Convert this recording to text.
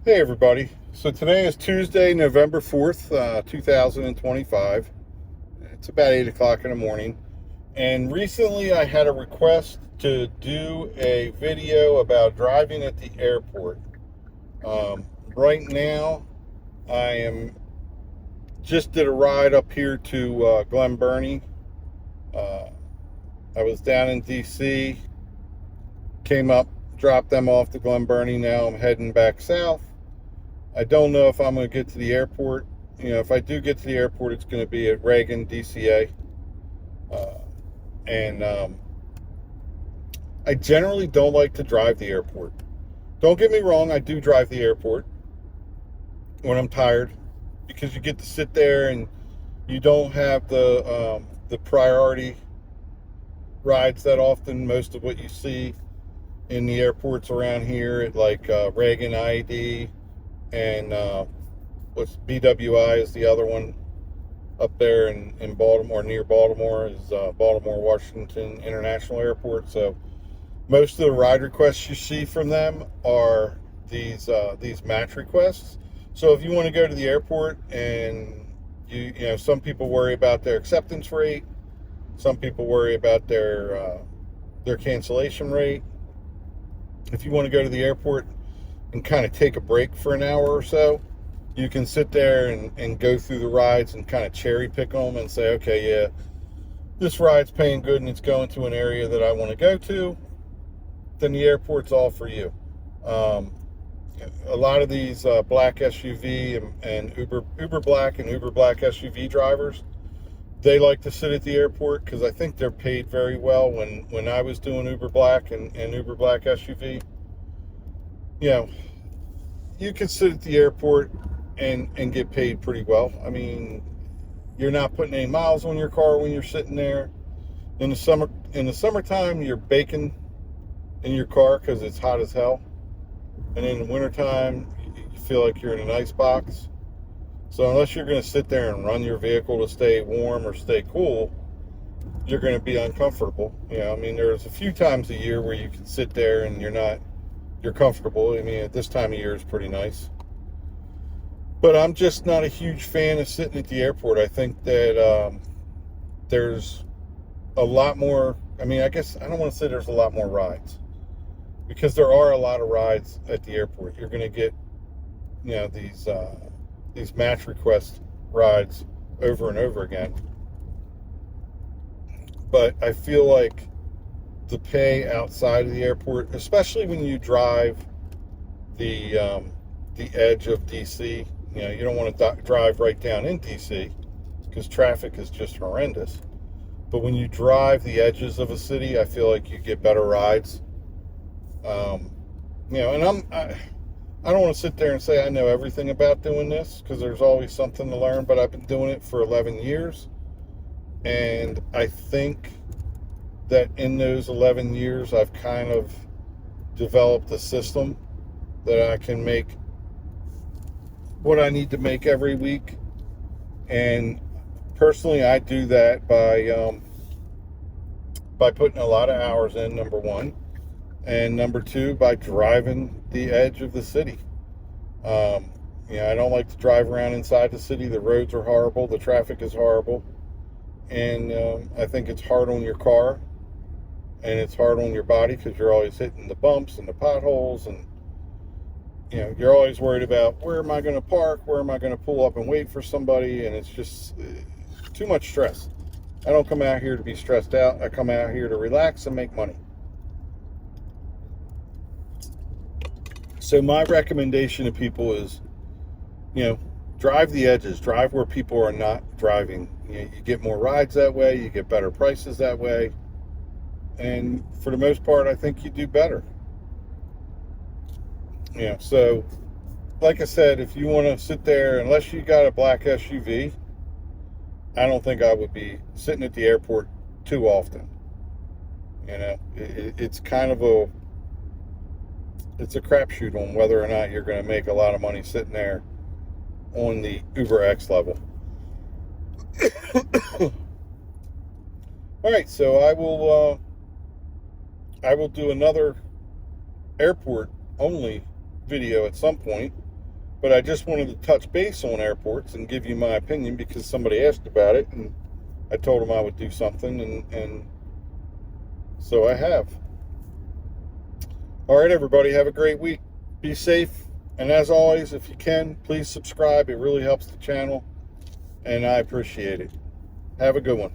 Hey everybody. So today is Tuesday, November 4th, 2025. It's about 8 o'clock in the morning. And recently I had a request to do a video about driving at the airport. Right now I am just did a ride up here to Glen Burnie. Uh, I was down in DC, came up, dropped them off to Glen Burnie. Now I'm heading back south. I don't know if I'm going to get to the airport. If I do get to the airport, it's going to be at Reagan, DCA. And I generally don't like to drive the airport. Don't get me wrong, I do drive the airport when I'm tired because you get to sit there and you don't have the priority rides that often. Most of what you see in the airports around here at like Reagan IED and what's BWI is the other one up there in Baltimore, near Baltimore, is Baltimore Washington International Airport. So most of the ride requests you see from them are these match requests. So if you want to go to the airport and some people worry about their acceptance rate, some people worry about their cancellation rate. If you want to go to the airport and kind of take a break for an hour or so, you can sit there and go through the rides and kind of cherry pick them and say, okay, yeah, this ride's paying good and it's going to an area that I want to go to, then the airport's all for you. A lot of these black SUV and Uber Black and Uber Black SUV drivers, they like to sit at the airport because I think they're paid very well. When I was doing Uber Black and Uber Black SUV, you can sit at the airport and get paid pretty well. I mean, you're not putting any miles on your car when you're sitting there. In the summertime, you're baking in your car because it's hot as hell. And in the wintertime, you feel like you're in an ice box. So unless you're going to sit there and run your vehicle to stay warm or stay cool, you're going to be uncomfortable. I mean, there's a few times a year where you can sit there and you're comfortable. I mean, at this time of year is pretty nice. But I'm just not a huge fan of sitting at the airport. I think that there's a lot more. I mean, I guess I don't want to say there's a lot more rides, because there are a lot of rides at the airport. You're going to get, these match request rides over and over again. But I feel like the pay outside of the airport, especially when you drive the edge of DC, you don't want to drive right down in DC because traffic is just horrendous. But when you drive the edges of a city, I feel like you get better rides. And I don't want to sit there and say I know everything about doing this, because there's always something to learn, but I've been doing it for 11 years. And I think that in those 11 years, I've kind of developed a system that I can make what I need to make every week. And personally, I do that by putting a lot of hours in, number one. And number two, by driving the edge of the city. I don't like to drive around inside the city. The roads are horrible. The traffic is horrible. And I think it's hard on your car. And it's hard on your body because you're always hitting the bumps and the potholes. And, you're always worried about, where am I going to park? Where am I going to pull up and wait for somebody? And it's just too much stress. I don't come out here to be stressed out. I come out here to relax and make money. So my recommendation to people is, drive the edges, drive where people are not driving. You get more rides that way, you get better prices that way. And for the most part, I think you do better. So like I said, if you want to sit there, unless you got a black SUV, I don't think I would be sitting at the airport too often. It's kind of it's a crapshoot on whether or not you're going to make a lot of money sitting there on the Uber X level. All right, so I will do another airport only video at some point. But I just wanted to touch base on airports and give you my opinion because somebody asked about it, and I told them I would do something, and so I have. All right, everybody, have a great week. Be safe. And as always, if you can, please subscribe. It really helps the channel, and I appreciate it. Have a good one.